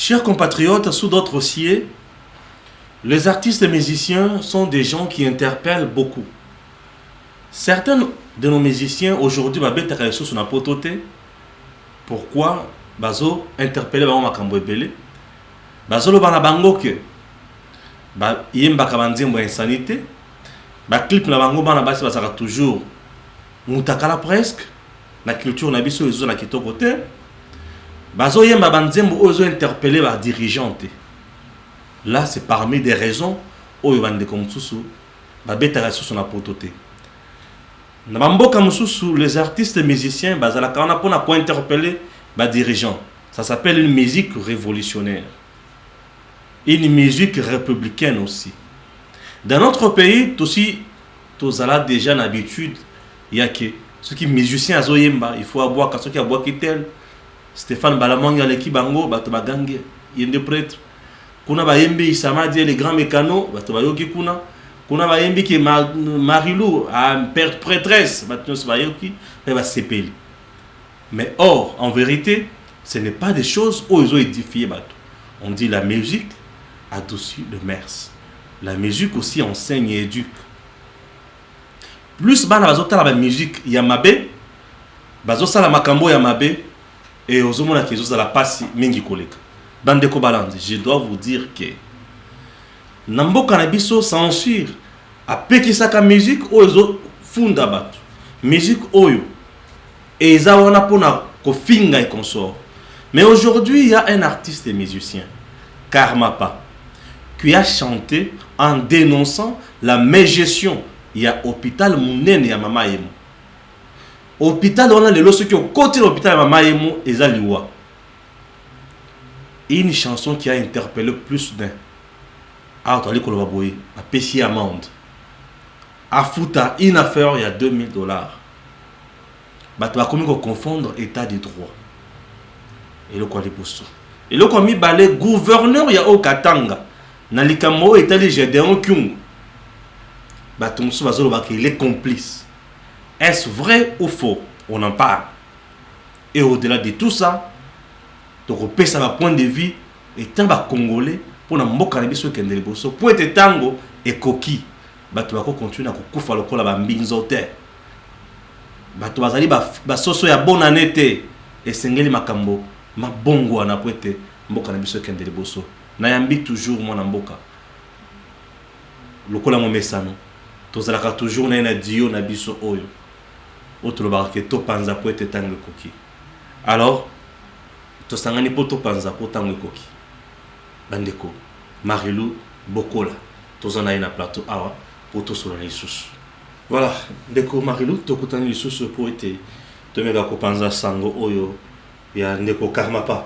Chers compatriotes, sous d'autres aussi, les artistes et musiciens sont des gens qui interpellent beaucoup. Certains de nos musiciens aujourd'hui m'abattent sur la pototé. Pourquoi bazo interpeller ba makambo ebele bazo lo bana bango ke ba yemba kabanzembo insanité ba clip na bango bana basi basaka toujours mutakala presque na culture na biso ezo na kitoko te bazo yemba banzembo ozo interpeller ba dirigeante. Là c'est parmi des raisons oyo bande comme susu ba betaka sur na pototé. Na bamboka mususu les artistes et musiciens bazala kana pona ko interpeller ba dirigeant. Ça s'appelle une musique révolutionnaire. Une musique républicaine aussi. Dans notre pays, aussi, tous allons déjà l'habitude, il y a que ceux qui musiciens à Zoyemba, il faut avoir ceux qui a bois qui tel. Stéphane Balamang a l'équipe bango, batobagange, il y a des prêtres. Kuna ba yembi isama dit les grands mécanos, batobayoki kuna. Kuna ba yembi qui Marilou a père prêtresse, batonos bayoki, et va s'épeli. Mais or, en vérité, ce n'est pas des choses où ils ont édifié. On dit la musique adoucit le mers. La musique aussi enseigne et éduque. Plus bana bazota la musique yamabe, bazosa la makambo yamabe, et aux hommes qui ont la passe mingi koleka. Bande ko balande, je dois vous dire que Nambo Canabiso censure a pekisaka musique oyo funda bato. Musique oyo et ils ont pour finga et consort. Mais aujourd'hui, il y a un artiste et musicien, Karmapa, qui a chanté en dénonçant la mégestion. Il y a hôpital Mounen et Mama Yemo. Hôpital, on a les lots qui ont côté de l'hôpital Mama Yemo et Zaliwa. Une chanson qui a interpellé plus d'un. Ah, tu as dit qu'on va boyer. À Pessi amende. À Fouta, une affaire, il y a $2000. Tu vas confondre état de droit. Et le quoi pour ça. Et le quoi mi balé gouverneur ya au Katanga. Na likamo état de Gédéon Kyung. Il est complice. Est-ce vrai ou faux? On en parle. Et au-delà de tout ça, tu repères ça point de vue et tant ba congolais pour na mboka na biso kendele boso pour être tango et coquille. Tu vas continuer à kufa lokola ba mbinzote. Bato bazali ba soso ya bonne année te esengeli makambo mabongo wana kwete mboka na biso kendele boso na yambi toujours mwana mboka lokola mo mesano tozalaka toujours na dio na biso oyo otro barke to panza kwete tango koki. Alors to sangani poto panza po tango koki bandeko Marilou Bokola tozana ina plateau awa poto sur les sous. Voilà, ndeko Marilou, tokutani lisusu po ete tomega kopanza sango oyo ya ndeko Karmapa.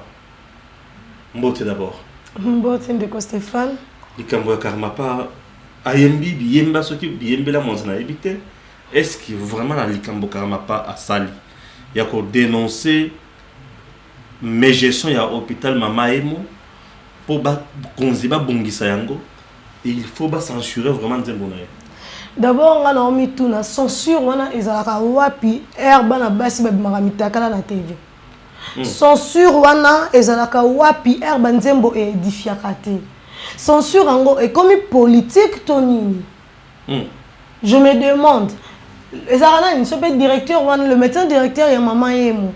Mbote d'abord. Mbote ndeko Stéphane. Likambo ya Karmapa ayembi biyemba soki biyembela monza na ebite. Est-ce que vraiment la likambo Karmapa a sali ya ko dénoncer mégestion ya hôpital Mama Emo po ba konziba bongisa yango et il faut ba censurer vraiment nzembo na ye. D'abord, on a mis tout la censure, on a ezalaka wapi herba na basi ba mamitaka na TV. Censure wana ezalaka wapi herba nzembo e edifiaka te. Censure ango est comme politique tonini. Je me demande ezalaka une seule directeur wana le médecin directeur ya Mama Yemo.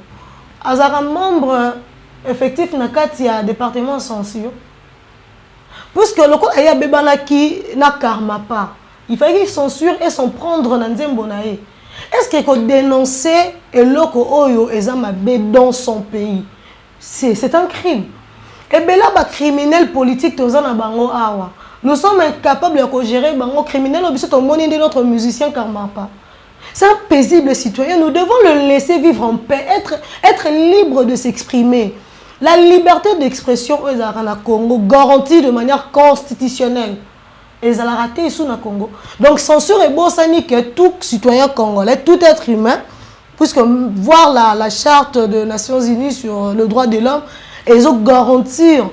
Azaka membre effectif na kati ya département censure. Puisque le ko aya bebana ki na Karmapa. Il fallait qu'il censure et s'en prendre dans Nzembo nae. Est-ce qu'il faut dénoncer et loko oyo ezamabe dans son pays? C'est un crime. Et bien là, bah criminel politique tozana bango awa. Nous sommes incapables de gérer bango criminel au biso moni de notre musicien Karmapa. C'est un paisible citoyen. Nous devons le laisser vivre en paix, être libre de s'exprimer. La liberté d'expression au Congo garantie de manière constitutionnelle. Et ça l'a raté ici au Congo. Donc censure est bon, ça nie que tout citoyen congolais, tout être humain, puisque voir la charte des Nations Unies sur le droit de l'homme, ils ont garantir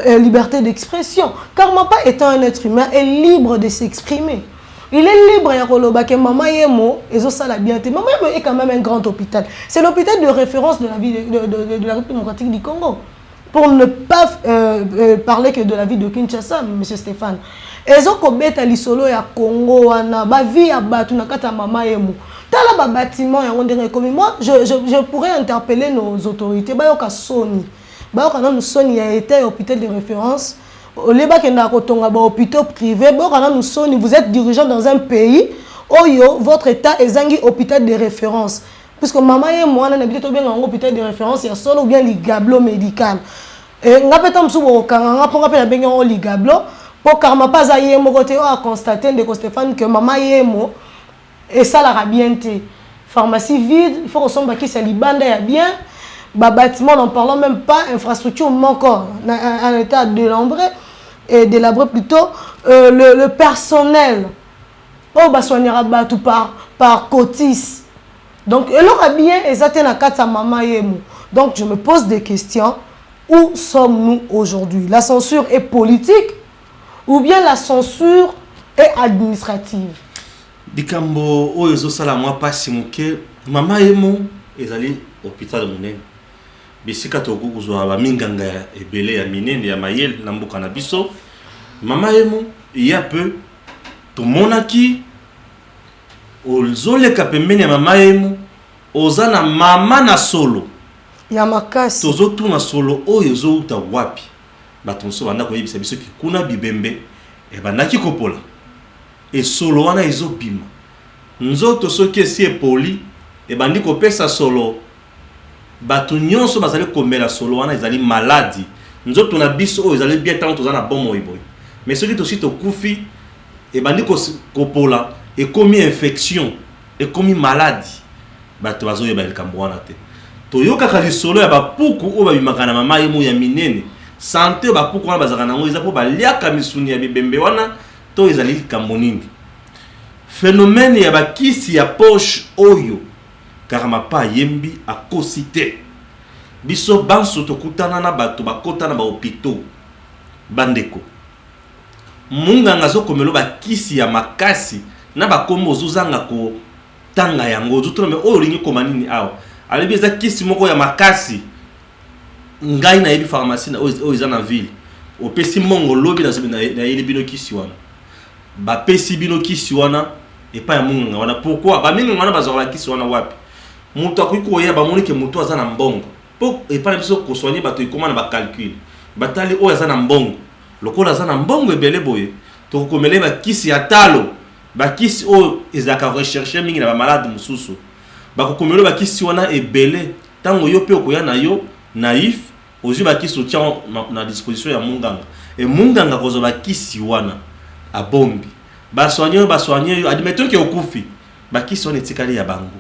liberté d'expression. Karmapa étant un être humain est libre de s'exprimer. Il est libre de Mama Yemo et ça la bien. Mama Yemo est quand même un grand hôpital. C'est l'hôpital de référence de la vie de la République démocratique du Congo. pour ne pas parler que de la vie de Kinshasa, M. Stéphane. Ezo kobeta lisolo ya Congo wana ba vie ya batu na kata mama yemu. Tala ba bâtiment ya ndenge comme moi je pourrais interpeller nos autorités ba yoka soni. Ba yoka na soni a été hôpital de référence. Au lieu que na kotonga ba hôpital privé, ba yoka na soni vous êtes dirigeant dans un pays oyo votre état ezangi hôpital de référence. Puisque maman yemu wana na bito bien en hôpital de référence ya solo ou bien ligablo médical. Et ngapeta msubo kanga ngaponga pe na benga ligablo. Pour karma pas à yemo côté a constaté de Stéphane que maman yemo et ça la bien té pharmacie vide il faut qu'on s'en qui c'est libanda ya bien ba bâtiment n'en parlons même pas infrastructure manque en état délabré et délabré plutôt le personnel oh ba soignera tout par cotis donc elle aura bien exactement na kata maman yemo donc je me pose des questions, où sommes-nous aujourd'hui? La censure est politique ou bien la censure est administrative? Dikambo oyo sala moi pasi muke mama yemo ezali hôpital monene bisika toko kuzwa ba minganga ebele ya minene ya mayel na mboka na biso mama yemo il y a peu to monaki ozole kapemene ya mama yemo ozana mama na solo ya makasi tozo tuna solo oyo zo uta wapi batonso banda ko yebisa biso ki kuna bibembe e bandaki kopola e solo wana ezo bima nzoto soki esi epoli e bandi kopesa solo bato nyonso bazali komela solo wana ezali maladi nzoto na biso oyo ezali bien tant tozana bomo iboy mais soki tosi tokufi e bandi kopola e komi infection e komi maladi bato bazoyeba likambo wana te toyoka lisolo ya bapuku oyo babimaka na mama yemo ya minene santé bapuku wana bazaka nango eza po baliaka misuni ya bibembe wana to ezali likambo nini phénomène ya bakisi ya poche oyo karama pa yembi akosi te biso banso tokutana na bato bakota na bahôpitaux bandeko munganga azokomelo bakisi ya makasi na bakombo ozozanga kotanga yango ozotuna me oyo olingi koma nini awa alebi eza kisi moko ya makasi ngai na yebi pharmacie na oyo eza na ville opesi mongo lobi na yeli bino kisi wana bapesi bino kisi wana epa ya munganga wana pourquoi bamingi wana bazala kisi wana wapi mutu akoki koya bamoni ke mutu aza na mbongo po epa na biso kosoigner bato ekoma na bacalcul batali oyo aza na mbongo lokola aza na mbongo ebele boye tokokomele bakisi ya talo bakisi oyo ezalaka recherche mingi na bamalade mosusu bakokomelo bakisi wana ebele tango yo pe okoya na yo naïf ozwi bakisi otia na disposition ya munganga e munganga kozwa bakisi wana abombi basoigner yo admettons ke okufi bakisi wana etikali ya bango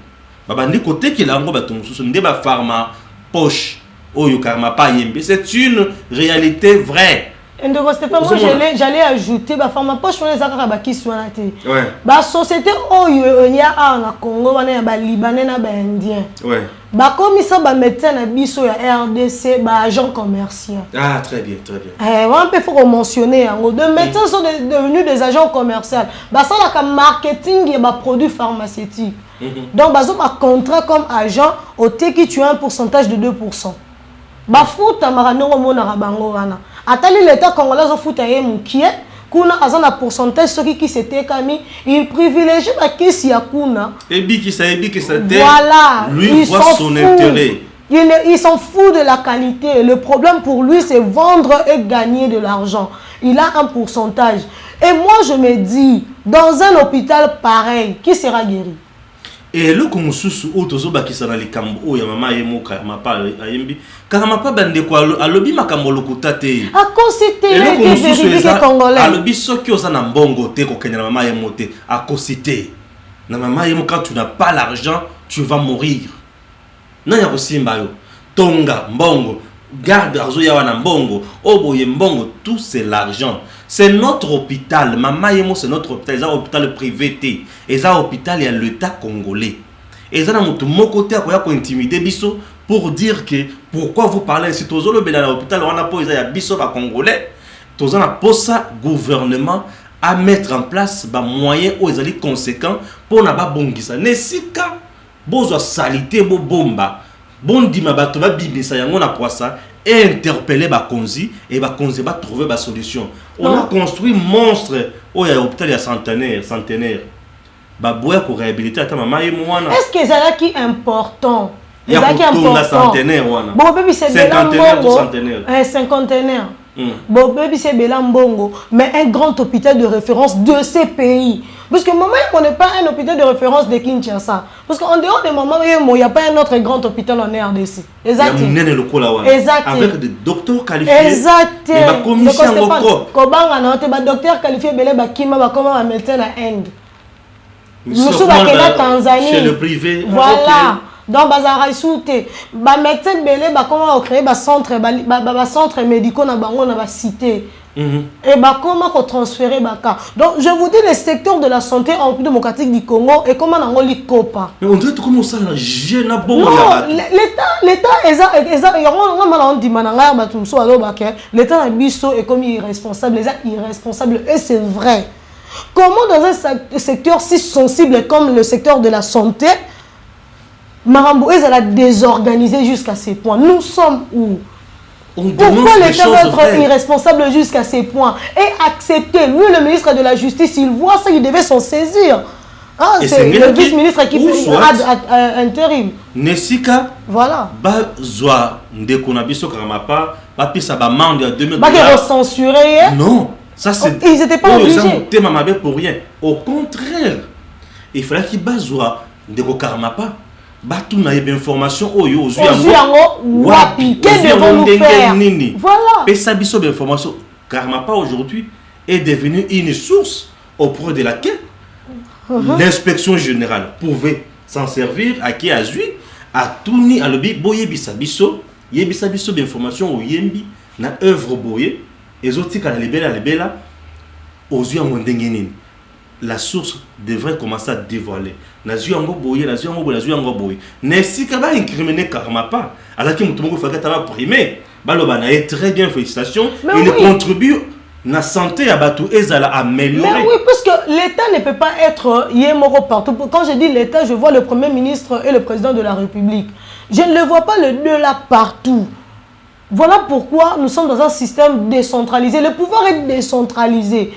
babandi kotekela yango bato mosusu nde bafarma poche oyo karma pa yembe c'est une réalité vraie. Ndeko Stéphane, moi j'allais ajouter ba forma poche on les akaka ba kisi wana te. Ouais. Ba société oyo ya na Congo wana ya ba libanais na ba indien. Ouais. Ba commissaire ba médecin na biso ya RDC ba agent commercial. Ah très bien, très bien. On peut faut mentionner hein. Deux médecins sont devenus des agents commerciaux. Ba ça la marketing et ba produits pharmaceutiques. Donc ba zo ba contrat comme agent au te qui tu as un pourcentage de 2%. Ba futa maranongo mona bango wana. Atali l'état congolais au foot aye mukie kuna azana pourcentage ce qui s'était kami il privilégie la kesi ya kuna et biki ça voilà lui voit son intérêt il s'en fout de la qualité le problème pour lui c'est vendre et gagner de l'argent il a un pourcentage et moi je me dis dans un hôpital pareil qui sera guéri. Et le konsusu otozo bakisa na likambo o ya mama yemo karama pa ayembi karama pa bande ko alobi makambo lokuta te a constaté que vérifié congolais alobi soki oza na mbongo te ko kenya na mama yemo te a constaté na mama yemo quand tu n'as pas l'argent tu vas mourir nanya ko simba yo tonga mbongo garde arzo ya wana mbongo oboye mbongo tout c'est l'argent. C'est notre hôpital. Mama Yemo, c'est notre hôpital. C'est un hôpital privé. Et c'est un hôpital, il y a l'État congolais. Et c'est un côté qui a intimidé Bisso pour dire que pourquoi vous parlez si tous les hôpital on a posé à Bisso à congolais. Tous on a posé gouvernement à mettre en place des moyens aux conséquents pour ne pas bon ça. Nesika bozo salité bo bomba. Bon dima bato ba bimisa yango na poisa et interpeller Bakonzi et Bakonzi va trouver la solution. On a construit monstre au hôpital il centenaire. Baboya pour réhabiliter à ta maman et moi. Est-ce que c'est qui important? Il y a un centenaire. Bon, baby, c'est cinquantenaire ou centenaire. Cinquantenaire. Bon, baby, c'est Belambongo. Mais un grand hôpital de référence de ces pays. Parce que maman, on n'est pas un hôpital de référence de Kinshasa. Parce qu'en dehors de maman, il n'y a pas un autre grand hôpital en RDC. Exactement. Avec des docteurs qualifiés. Exactement. Mais la commission en Europe. Comment docteur qualifié, comment médecin à Inde. Nous sommes à Tanzanie. Chez le privé. Voilà. Donc, bazara souté. Ba médecin belé ba comment créer ba centre médicaux na bango na ba cité. Et bah comment transférer ba cas. Donc je vous dis le secteur de la santé en République démocratique du Congo et comment on li copa. Mais on dirait comment ça la gêne na bon. Non, l'état on dit mananga ba tumso alo ba ke l'état na biso est comme irresponsable, les irresponsables et c'est vrai. Comment dans un secteur si sensible comme le secteur de la santé Marambo elle a désorganisé jusqu'à ces points. Nous sommes où? Pourquoi l'État doit être irresponsable jusqu'à ces points et accepter? Lui, le ministre de la Justice, il voit ça, il devait s'en saisir. Ah, c'est le vice-ministre qui fait intérim. Nesika, voilà. Bazwa Ndekonabiso Karamapa, Papisa Bamande à 2000. Censuré. Non, ça c'est. Ils n'étaient pas obligés. Pour rien. Au contraire, il fallait qu'il bazwa Ndeko Karamapa. Batu na yebe information oyo ozu wapi que devons-nous faire? Voilà. Et ça biso d'information Karamapa aujourd'hui est devenu une source auprès de laquelle l'inspection générale pouvait s'en servir à qui a zui à tourner à l'obi boye bisabiso d'information au yembi na œuvre boye et autres à la libella ozu amondengeni. La source devrait commencer à dévoiler. Nazu yango boye. Nesi kaba incriminer Karamapa. Alors que Moutoumou Fakata primé. Baloba na très bien, félicitations. Il contribue na santé à Batou Ezala améliorer. Mais oui, parce que l'État ne peut pas être yémoro partout. Quand je dis l'État, je vois le Premier ministre et le Président de la République. Je ne le vois pas le deux là partout. Voilà pourquoi nous sommes dans un système décentralisé. Le pouvoir est décentralisé.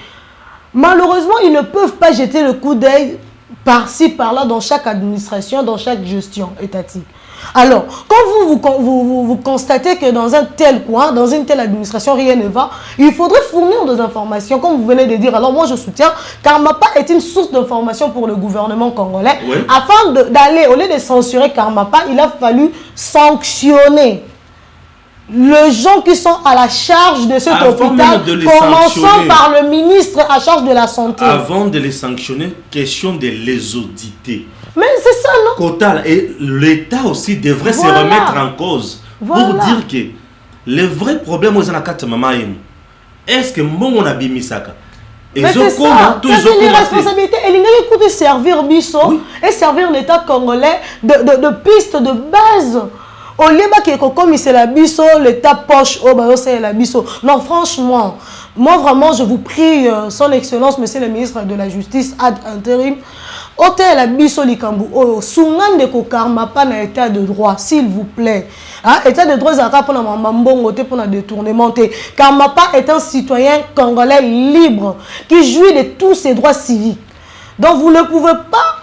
Malheureusement, ils ne peuvent pas jeter le coup d'œil par-ci, par-là, dans chaque administration, dans chaque gestion étatique. Alors, quand vous constatez que dans un tel coin, dans une telle administration, rien ne va, il faudrait fournir des informations, comme vous venez de dire. Alors moi, je soutiens, Karmapa est une source d'information pour le gouvernement congolais. Oui. Afin d'aller, au lieu de censurer Karmapa, il a fallu sanctionner les gens qui sont à la charge de cet hôpital, commençant par le ministre à charge de la santé. Avant de les sanctionner, question de les auditer. Mais c'est ça, non? Total. Et l'État aussi devrait se remettre en cause pour dire que le vrai problème aux Anakata Mamaïm, est-ce que mon abimisaka? Mais c'est ça, c'est une responsabilité. Et il faut servir Bisso et servir l'État congolais de piste de base. Au lieu de comme c'est la bisso, l'État poche, c'est la bisso. Non, franchement, moi vraiment, je vous prie, son excellence, monsieur le ministre de la Justice, ad intérim, hôtel la bisso likambu, souman de Karmapa na état de droit, s'il vous plaît. État de droit, ça pour pour le détournement. Karmapa est un citoyen congolais libre qui jouit de tous ses droits civiques. Donc vous ne pouvez pas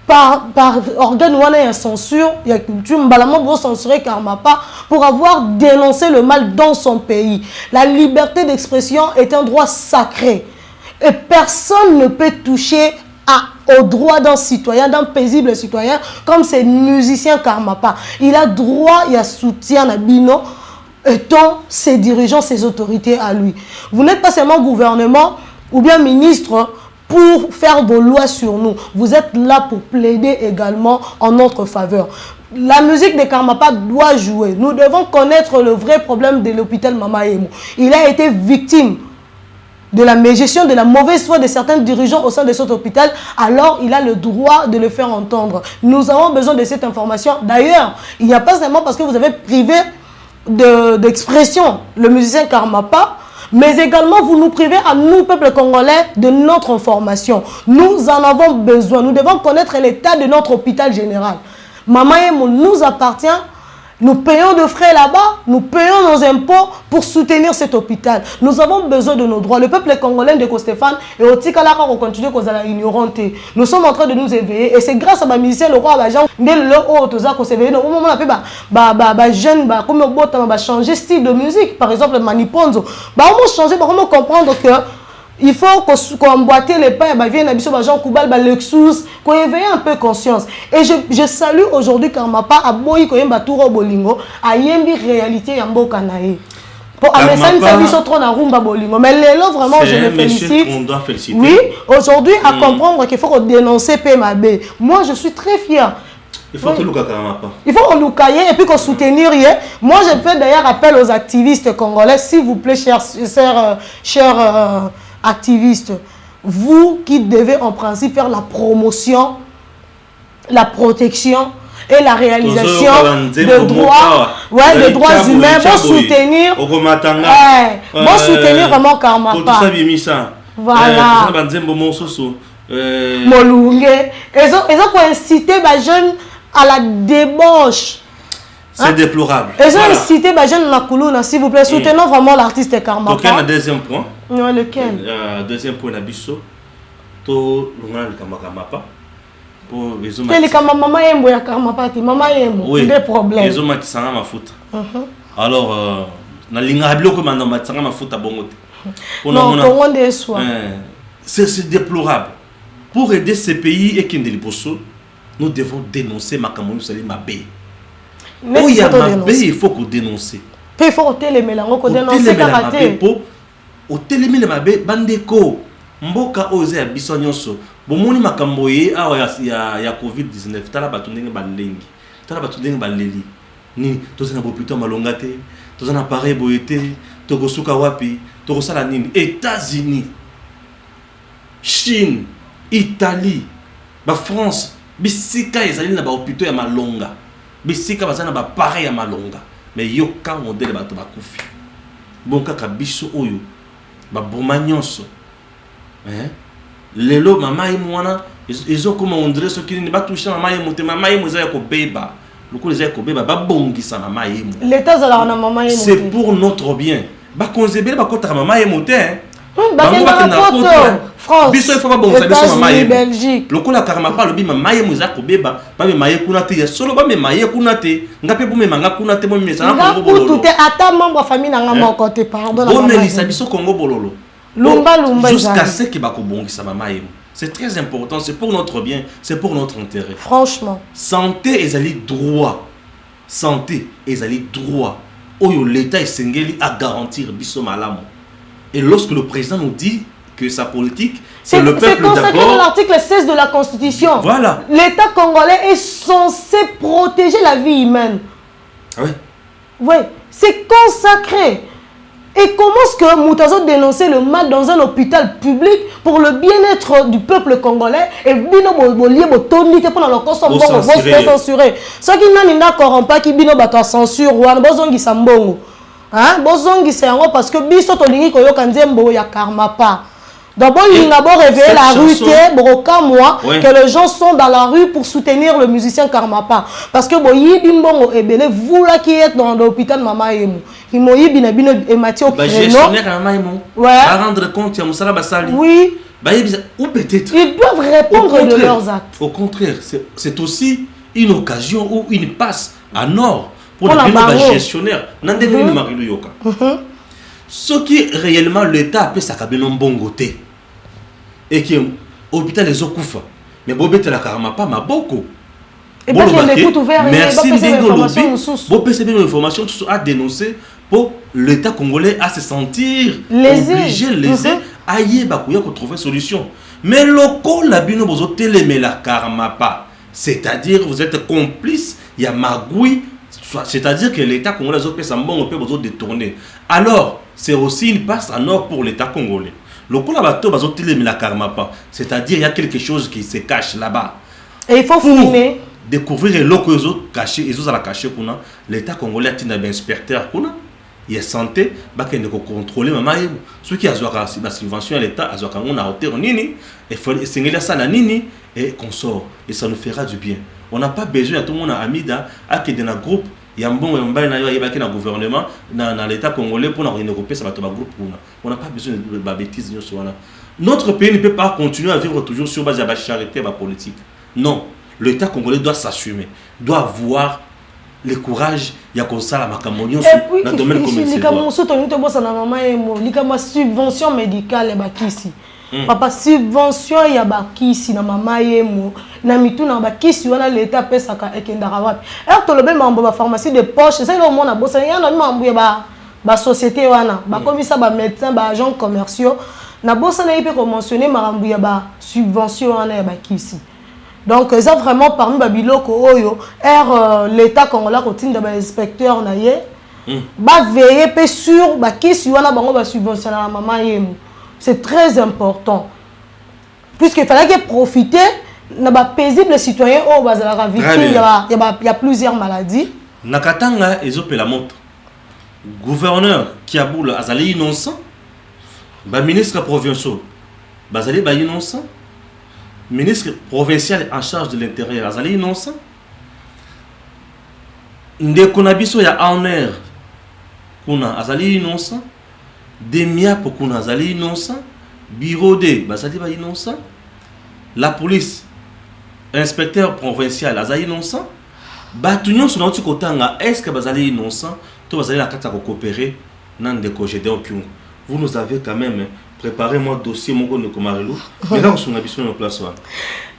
par organe ou en censure, il y a culture, pour censurer Karmapa pour avoir dénoncé le mal dans son pays. La liberté d'expression est un droit sacré. Et personne ne peut toucher au droit d'un citoyen, d'un paisible citoyen, comme ces musiciens Karmapa. Il a droit, il a soutien à Bino, étant ses dirigeants, ses autorités à lui. Vous n'êtes pas seulement gouvernement ou bien ministre pour faire des lois sur nous. Vous êtes là pour plaider également en notre faveur. La musique de Karmapa doit jouer. Nous devons connaître le vrai problème de l'hôpital Mama Emo. Il a été victime de la mégestion, de la mauvaise foi de certains dirigeants au sein de cet hôpital. Alors, il a le droit de le faire entendre. Nous avons besoin de cette information. D'ailleurs, il n'y a pas seulement parce que vous avez privé d'expression le musicien Karmapa, mais également vous nous privez à nous, peuple congolais, de notre information. Nous en avons besoin. Nous devons connaître l'état de notre hôpital général. Mama Emo nous appartient Nous payons de frais là-bas, nous payons nos impôts pour soutenir cet hôpital. Nous avons besoin de nos droits. Le peuple congolais de Stéphane et au Tikalaka on continue à ignorante. Nous sommes en train de nous éveiller et c'est grâce à ma musicien le roi Abajan dès le haut aux qu'on s'éveille. Au moment où on jeune comme on va changer style de musique, par exemple Maniponzo, on va changer, on va comprendre que il faut qu'on emboîte les pas, vienne à Jean Koubal, Lexus, qu'on éveille un peu conscience. Et je salue aujourd'hui Karmapa à Boyi Koyemba Touro Bolingo, à Yembi réalité Yambo Kanae. Pour Amessani Sabiso trop na rumba Bolingo. Mais Lélo, vraiment, je le félicite. On doit féliciter. Oui, aujourd'hui, à comprendre qu'il faut dénoncer PMAB. Moi, je suis très fier. Il faut que Karmapa. Il faut qu'on nous caille et puis qu'on soutenir. Moi, je fais d'ailleurs appel aux activistes congolais, s'il vous plaît, chers activistes, vous qui devez en principe faire la promotion, la protection et la réalisation de droits, de droits humains pour soutenir, pour soutenir vraiment Karmapa. Voilà. Molunge. Ils ont incité les jeunes à la débauche. C'est déplorable. Ils ont incité les jeunes Nakuluna, s'il vous plaît, soutenons vraiment l'artiste Karmapa. Donc, un deuxième point. Ouais, lequel? Deuxième point, Nabiso. To Lunga le Karmapa. Pour les hommes. Les maman Yembo ya Karmapa, maman Yembo. Des problèmes. Les hommes qui sont à ma faute. Alors, na linga habilo comme un homme qui sont à ma faute à Bongo. Non, on déçoit. C'est déplorable. Pour aider ces pays et Kindeli Poso, nous devons dénoncer Makamonu Salim Mabé. Oh, il y a Mabé, il faut qu'on dénonce. Il faut qu'on dénonce. Au télémé le Mabé, Bandeko, Mboka Ose à Bissonyonso, Bomoni Makamboye, il y a Covid-19, Tala Batundeng Balengi, Tala Batundeng Baleli, Ni, tous un hôpital malongate, tous un appareil boyete, Togosuka Wapi, Togosala Nini, États-Unis, Chine, Italie, France, Bissika ezali na ba hôpital ya malonga. Bissika bazana ba pareil ya malonga. Mais yoka modèle bato bakufi. Bon kaka biso oyo ba bomanyonso. Lelo mama imwana ezo comme on dirait ce qui ne ba toucher mama yemote mama yemoza ya ko beba. Loko za ya ko beba ba bongisa mama yemo. L'état za la mama yemote. C'est pour notre bien. Ba konzebele ba kota mama yemote. France, États-Unis, Belgique. Le coup la Karmapa le bima maye muza kobeba, ba me maye kunate ya solo ba me maye kunate, ngape bu me manga kunate mo me sana Congo bololo. Tout est ata membre famille na ngama côté pardon la. On elisa biso Congo bololo. Lumba jusqu'à ce que ba ko bongisa mama yemo. C'est très important, c'est pour notre bien, c'est pour notre intérêt. Franchement. Santé ezali droit. Santé ezali droit. Oyo l'état esengeli à garantir biso malamu. Et lorsque le président nous dit que sa politique, c'est le peuple d'abord. C'est consacré dans l'article 16 de la Constitution. Voilà. L'État congolais est censé protéger la vie humaine. Oui. Oui, c'est consacré. Et comment est-ce que Moutazo dénonçait le mal dans un hôpital public pour le bien-être du peuple congolais et bino bolié botoni pendant le cours son bon censuré. Ce qui n'a pas corrompu qui bino bato censure ou an bozongi sambongo. Hein, bozongi c'est en parce que biso tolingi koyoka nzembo ya Karmapa. D'abord il n'a pas réveillé la rue broka moi que les gens sont dans la rue pour soutenir le musicien Karmapa parce que boyi bimbongo ebele vous là qui êtes dans l'hôpital mama yemu il moyi bina bino et Mathieu Prénom gestionnaire mama yemu va rendre compte ya musala basali oui ou peut-être ils doivent répondre de leurs actes. Au contraire c'est aussi une occasion ou une passe à nord pour les gestionnaires nandengeli marilu yoka. Ce qui réellement l'État appelle ça kabeno bongoté et qui hôpital les okufa mais bobete la Karmapa maboko et parce que l'écoute ouvert merci de l'information à dénoncer pour l'État congolais à se sentir obligé lésé aïe bakuya pour trouver solution mais loko la bino bozo télémé la Karmapa c'est-à-dire vous êtes complice il y a magouille c'est-à-dire que l'État congolais a bon peut détourner alors c'est aussi une passe en or pour l'État congolais. Le coup là-bas, la Karmapa, c'est-à-dire il y a quelque chose qui se cache là-bas. Et il faut filmer. Découvrir le que les autres cachés, ils ont caché l'État congolais a un inspecteur il y a santé, il faut contrôler maman. Ceux qui ont la subvention à l'État, ils ont hauteur nini, et faut essayer ça la nini et qu'on sort et ça nous fera du bien. On n'a pas besoin à tout le monde à Amida à qui dans un groupe Il y a un bon gouvernement dans l'État congolais pour regrouper ça groupe. On n'a pas besoin de bêtises. Notre pays ne peut pas continuer à vivre toujours sur base de la charité politique. Non, l'État congolais doit s'assumer, doit avoir le courage. Il y a comme ça la macamonio dans le domaine commercial. Il y a subvention médicale ici. Papa subvention ya bakisi na mama yemo na mitu na bakisi wana l'État pesa ka ekendara wapi. Alors to lobe mambo ba pharmacie de poche, ça le monde a bossa ya na mambo ya ba société wana, ba komisa ba médecin ba agents commerciaux na bossa na ipe ko mentionner mambo ya ba subvention wana ya bakisi. Donc ça vraiment parmi ba biloko oyo l'État congolais continue ba inspecteur na ye ba veiller pe sur bakisi wana bango ba subventionner na mama yemo. C'est très important. Puisqu'il fallait profiter de paisible citoyen au bas de la victime. Il y a plusieurs maladies. Nakatanga ezope la montre. Gouverneur Kiaboula azali innocent. Ministre provincial bazali ba innocent. Ministre provincial en charge de l'intérieur azali innocent. Ndeko biso ya honneur kuna azali innocent. Demia Pokuna Azali innocent, Bureau D Bazali ba innocent, la police, inspecteur provincial Azali innocent, Batunion sur notre côté, est-ce que Bazali innocent, tout Bazali la carte à coopérer, nan de Gédéon Kyung. Vous nous avez quand même préparé mon dossier, mon gars de Komarelo, mais là on s'en a besoin de place.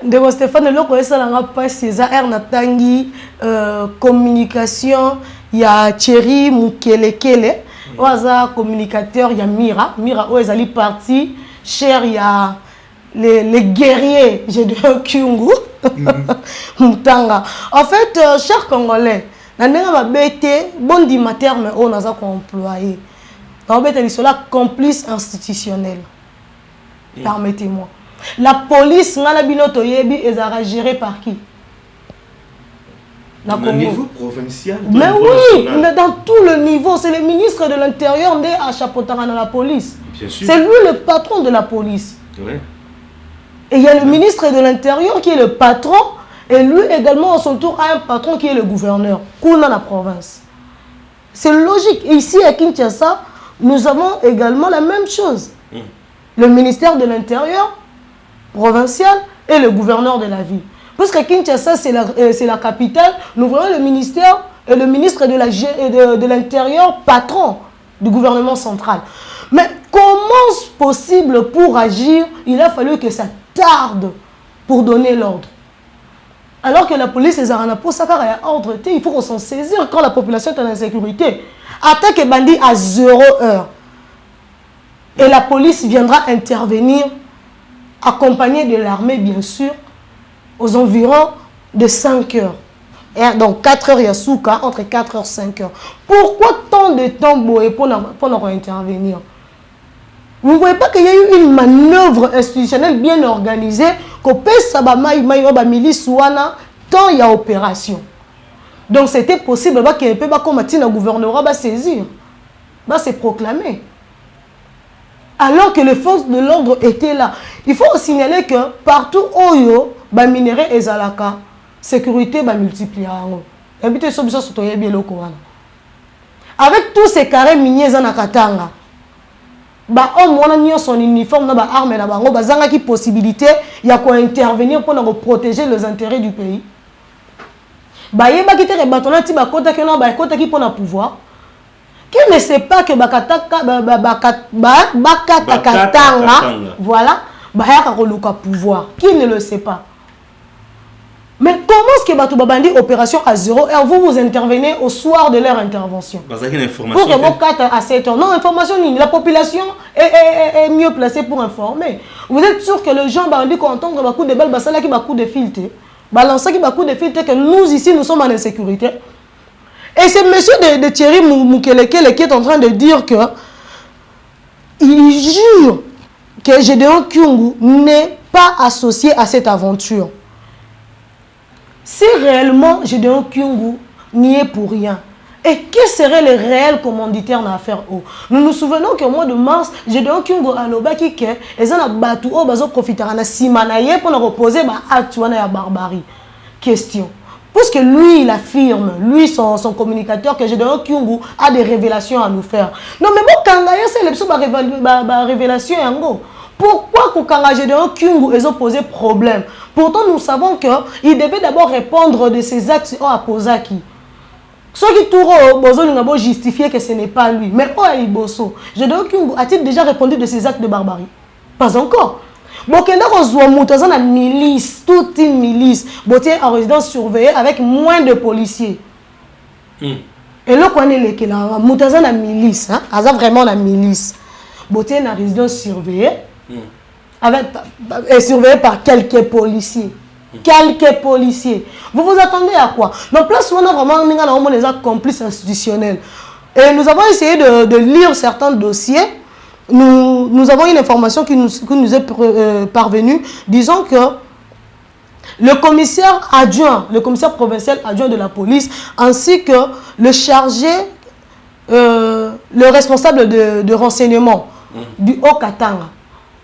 De Stéphane, le connaissant la pas César Natangi, communication, il y a Thierry Mukelekele. Oaza communicateur, il y a Mira où ils allaient partir cher, il y a les guerriers, j'ai dit Kyungu Mutanga. En fait, chers Congolais, na ndenge babete bon dimateur mais on a employé. On bete cela complice institutionnel. Permettez-moi. La police ngala binoto yebi ezara gérée par qui? Au niveau provincial. Mais oui, mais dans tout le niveau, c'est le ministre de l'Intérieur qui a chapeauté dans la police. C'est lui le patron de la police. Ouais. Et il y a le ministre de l'Intérieur qui est le patron, et lui également à son tour a un patron qui est le gouverneur, dans la province. C'est logique. Et ici à Kinshasa, nous avons également la même chose. Le ministère de l'Intérieur provincial et le gouverneur de la ville. Parce que Kinshasa, c'est la capitale, nous voyons le ministère et le ministre de l'Intérieur, patron du gouvernement central. Mais comment c'est possible pour agir? Il a fallu que ça tarde pour donner l'ordre. Alors que la police est pour ça, car il y a ordre, il faut qu'on s'en saisisse quand la population est en insécurité. Attaque et bandit à 0 heure. Et la police viendra intervenir, accompagnée de l'armée, bien sûr, aux environs de 5 heures. Et donc 4 heures, il y a Souka, entre 4 heures et 5 heures. Pourquoi tant de temps pour intervenir? Vous ne voyez pas qu'il y a eu une manœuvre institutionnelle bien organisée, qu'au PSABA milice tant il y a opération. Donc c'était possible qu'il peut pas le gouvernement va saisir, va se proclamer. Alors que les forces de l'ordre étaient là. Il faut signaler que partout où il y a minerai et zalaka, sécurité va multiplier. Avec tous ces carrés miniers dans Katanga, on a son uniforme, on a armes, on a une possibilité d'intervenir pour protéger les intérêts du pays. Il y a des gens qui ont pouvoir. Qui ne sait pas que voilà, pouvoir. Qui ne le sait pas? Mais comment est-ce que Batou Babandi opération à 0 heure, vous intervenez au soir de leur intervention? Pour que vos 4 à 7 heures. Non, information, la population est mieux placée pour informer. Vous êtes sûr que les gens bandits qu'on entend que beaucoup de balles, qui beaucoup de filtres, balancer qui beaucoup de filtres, que nous ici nous sommes en insécurité. Et c'est monsieur de Thierry Mukelekele qui est en train de dire que il jure que Gédéon Kyungu n'est pas associé à cette aventure. Si réellement Gédéon Kyungu n'y est pour rien, et qui seraient les réels commanditaires dans l'affaire? Nous nous souvenons qu'au mois de mars, Gédéon Kyungu a l'obaki que les gens battu au bazo profiter na simanaye pour nous reposer acte la barbarie. Question. Puisque lui, il affirme, lui, son communicateur, que Gédéon Kyungu a des révélations à nous faire. Non, mais bon, quand c'est les révélations, pourquoi quand Gédéon Kyungu ils ont posé problème? Pourtant, nous savons qu'il devait d'abord répondre de ses actes à Pozaki. Ceux qui tournent justifier que ce n'est pas lui. Mais Gédéon Kyungu a-t-il déjà répondu de ses actes de barbarie? Pas encore. Bokenda kozwa moutaza na milice, toute une milice, botier en résidence surveillée avec moins de policiers. Et là qu'on est les là, moutaza na milice, hein, aza vraiment la milice. Botier na résidence surveillée avec surveillé par quelques policiers. Quelques policiers. Vous vous attendez à quoi? Donc là, on a vraiment des complices institutionnels. Et nous avons essayé de lire certains dossiers. Nous avons une information qui nous est parvenue, disons que le commissaire adjoint, le commissaire provincial adjoint de la police, ainsi que le chargé, le responsable de renseignement du Haut-Katanga,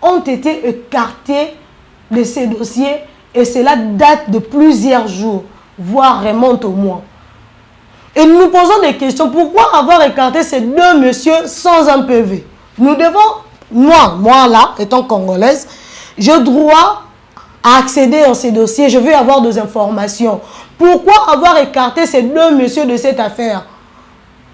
ont été écartés de ces dossiers et cela date de plusieurs jours, voire remonte au mois. Et nous nous posons des questions. Pourquoi avoir écarté ces deux messieurs sans un PV? Nous devons, moi là, étant congolaise, j'ai droit à accéder à ces dossiers. Je veux avoir des informations. Pourquoi avoir écarté ces deux messieurs de cette affaire?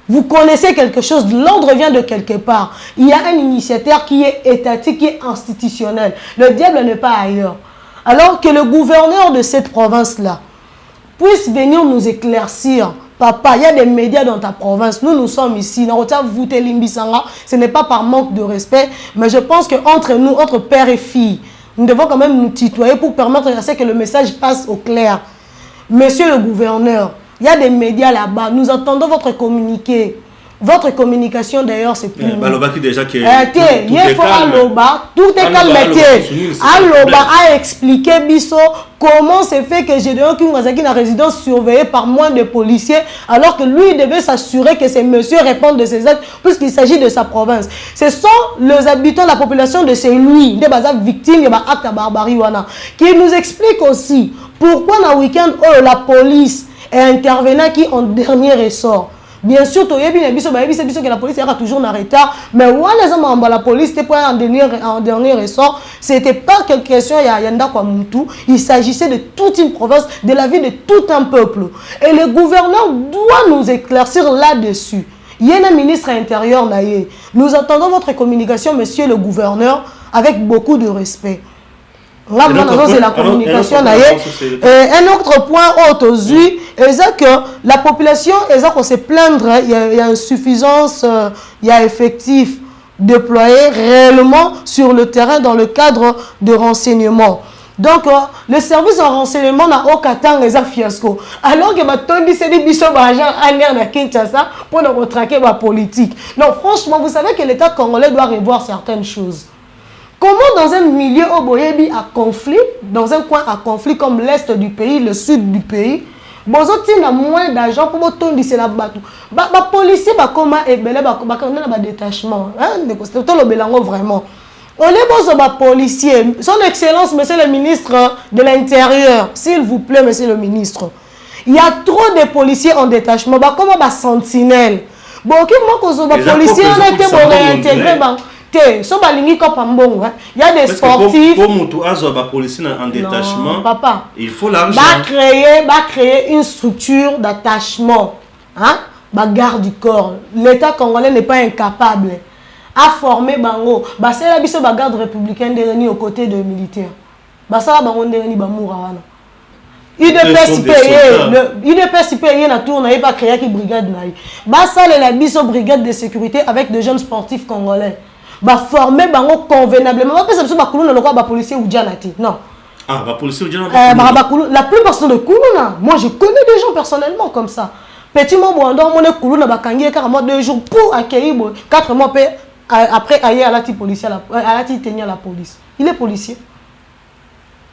Vous connaissez quelque chose, l'ordre vient de quelque part. Il y a un initiateur qui est étatique, qui est institutionnel. Le diable n'est pas ailleurs. Alors que le gouverneur de cette province-là puisse venir nous éclaircir. Papa, il y a des médias dans ta province. Nous sommes ici. Ce n'est pas par manque de respect, mais je pense qu'entre nous, entre père et fille, nous devons quand même nous tutoyer pour permettre à ce que le message passe au clair. Monsieur le gouverneur, il y a des médias là-bas. Nous attendons votre communiqué. Votre communication d'ailleurs c'est plus tout est calme. Aloba a expliqué Bisso comment c'est fait que Gédéon Kyungu na résidence surveillée par moins de policiers alors que lui devait s'assurer que ces messieurs répondent de ses actes puisqu'il s'agit de sa province. Ce sont les habitants, la population de ces lui, des victimes de l'acte de barbarie qui nous explique aussi pourquoi dans le week-end la police est intervenant qui en dernier ressort. Bien sûr, que la police est toujours en retard, mais la police était en dernier ressort. Ce n'était pas quelque question, il s'agissait de toute une province, de la vie de tout un peuple. Et le gouverneur doit nous éclaircir là-dessus. Il y a un ministre intérieur. Nous attendons votre communication, monsieur le gouverneur, avec beaucoup de respect. Là, c'est la communication. Un autre point aujourd'hui, c'est que la population, qu'on se plaindre, il y a insuffisance, il y a effectif déployé réellement sur le terrain dans le cadre de renseignement. Donc, le service de renseignement n'a aucun temps les fiasco. Alors que Tondi s'est dit biso bagent en l'air de Kinshasa pour nous retraquer la politique. Non, franchement, vous savez que l'État congolais doit revoir certaines choses. Comment dans un milieu au Boyebi à conflit, dans un coin à conflit comme l'est du pays, le sud du pays, il y a moins d'argent pour Tondi c'est la bateau. Les policiers comment et détachement. C'est vraiment. On est policiers. Son Excellence, monsieur le ministre de l'Intérieur, s'il vous plaît, monsieur le ministre. Il y a trop de policiers en détachement. Comment sentinelle. Bon, les policiers ont été réintégrés. Il y a des sportifs. Pour policiers en détachement, papa, il faut l'argent. Créer une structure d'attachement. Garde du corps. L'État congolais n'est pas incapable à former bango. C'est la garde républicaine aux côtés des militaires. Il ne peut s'y payer la tour, n'a pas créé une brigade. La brigade de sécurité avec de jeunes sportifs congolais. Former bango convenablement. La policier ou non. Ah, la policier ou la plupart sont de Koulouna. Moi, je connais des gens personnellement comme ça. Petit mot, on est Koulouna, bakangi carrément 2 jours pour accueillir 4 mois après aller à la policier, à la tenir la police. Il est policier.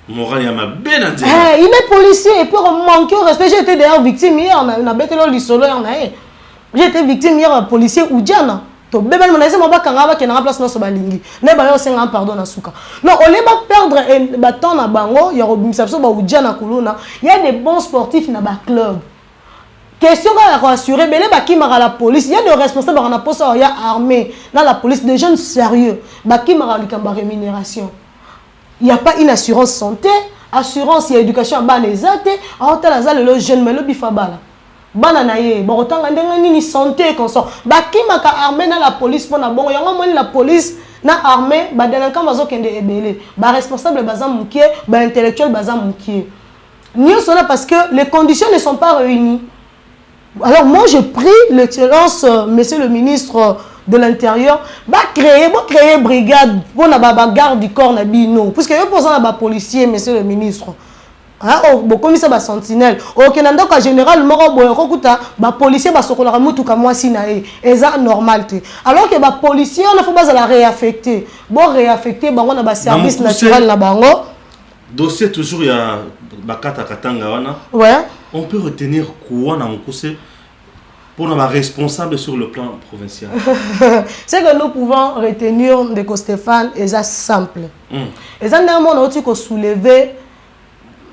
Il est policier et puis on manque au respect. J'ai été d'ailleurs victime hier. J'ai été victime hier policier ou Diana. to bebel monaise mo bakanga ba kenanga place na so balingi ne ba yo senga pardon na suka non on les ba perdre ba temps na bango ya robimisa so ba udia na kuluna il y a des bons sportifs na ba club question à rassurer belé ba ki mara la police il y a des responsables na poste ya armée dans la police des jeunes sérieux ba ki mara likamba rémunération il y a pas une assurance santé assurance et éducation ba les ate a hôtel za le jeune mais le bifabala bana na ye ba otanga ndenga nini santé consort ba kimaka armée na la police pona bongo yango moni la police na armée ba delinquant bazo kende ebele ba responsable baza mukie ba intellectuel baza mukie ni cela parce que les conditions ne sont pas réunies. Alors moi je prie l'excellence monsieur le ministre de l'intérieur ba créer brigade pour na ba garde du corps na bino parce que yo posant na ba policier monsieur le ministre. Comme ça, sentinelle. Ok, n'importe général, policier c'est normal. Alors que les policiers, on ne faut pas la réaffecter. Bon, réaffecter, on a un service naturel là bango. Dossier toujours il y a Bakata Katanga wana. Ouais. On peut retenir quoi dans Mokose pour nos responsables sur le plan provincial. C'est que nous pouvons retenir de Stéphane et ça simple. Et ça néanmoins on a soulever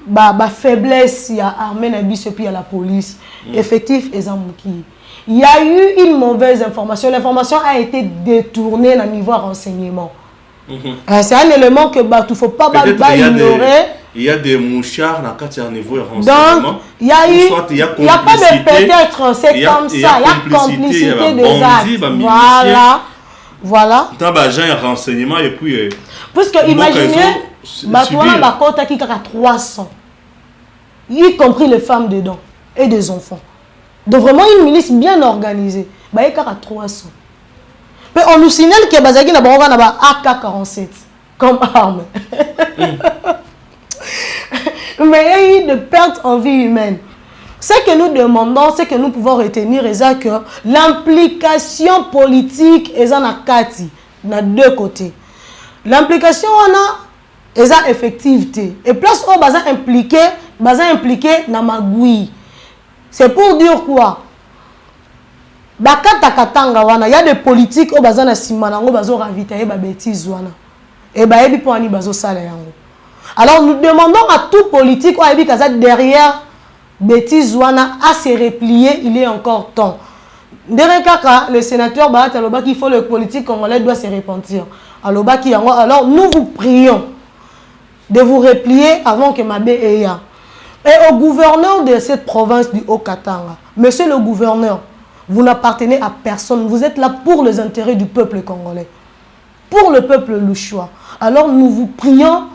ba faiblesse ya armée na biso puis à la police effectif ezamouki il y a eu une mauvaise information l'information a été détournée au niveau renseignement c'est un élément que bah tu faut pas ignorer il y a des mouchards dans quatre niveau renseignement donc il y a eu il y a pas de peut-être c'est comme ça il y a complicité des actes voilà tant ba gens renseignement et puis puisque imaginez bah toi la côte qui a 300 y compris les femmes dedans et des enfants. Donc vraiment une milice bien organisée. Bah il y a 300. Mais on nous signale que Bazaki n'a pas AK-47 comme arme. Mais il y a eu de pertes en vie humaine. Ce que nous demandons, c'est que nous pouvons retenir que l'implication politique est en Akati, dans deux côtés. L'implication on a est effectivité. Et place où baza impliqué na magui. C'est pour dire quoi? Bakata katanga wana, il y a des politiques au baza na simanango bazo ravitailler ba bêtise wana. Et ba yebi po ani bazo sala yango. Alors nous demandons à tout politique ou yebi kaza derrière bêtise wana à se replier, il est encore temps. Kaka, le sénateur Bahat Aloba qu'il faut le politique congolais doit se repentir. Aloba qui alors nous vous prions de vous replier avant que Mabé ait. Et au gouverneur de cette province du Haut-Katanga, monsieur le gouverneur, vous n'appartenez à personne, vous êtes là pour les intérêts du peuple congolais, pour le peuple louchois. Alors nous vous prions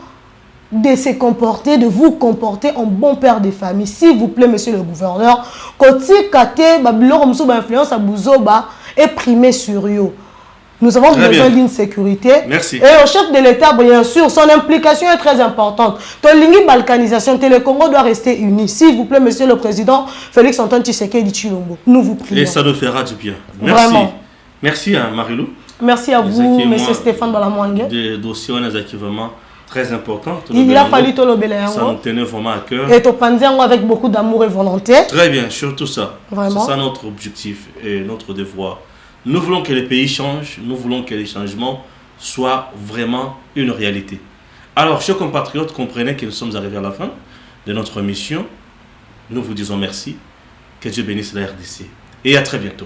de se comporter, de vous comporter en bon père de famille. S'il vous plaît, monsieur le gouverneur, Koti Kate, Babylon, influence à Bouzoba est primé sur eux. Nous avons besoin d'une sécurité. Merci. Et au chef de l'État, bien sûr, son implication est très importante. Tolingi balkanisation, le Congo doit rester uni. S'il vous plaît, monsieur le président, Félix Antoine Tshisekedi Tshilombo, nous vous prions. Et ça nous fera du bien. Merci. Vraiment. Merci à Marilou. Merci à vous, monsieur Stéphane Balamouangue. Des dossiers, on est vraiment très importants. Il a fallu tout le ça nous tenait vraiment à cœur. Et Topandiango avec beaucoup d'amour et volonté. Très bien, surtout ça. Vraiment. C'est ça notre objectif et notre devoir. Nous voulons que le pays change, nous voulons que les changements soient vraiment une réalité. Alors, chers compatriotes, comprenez que nous sommes arrivés à la fin de notre mission. Nous vous disons merci. Que Dieu bénisse la RDC. Et à très bientôt.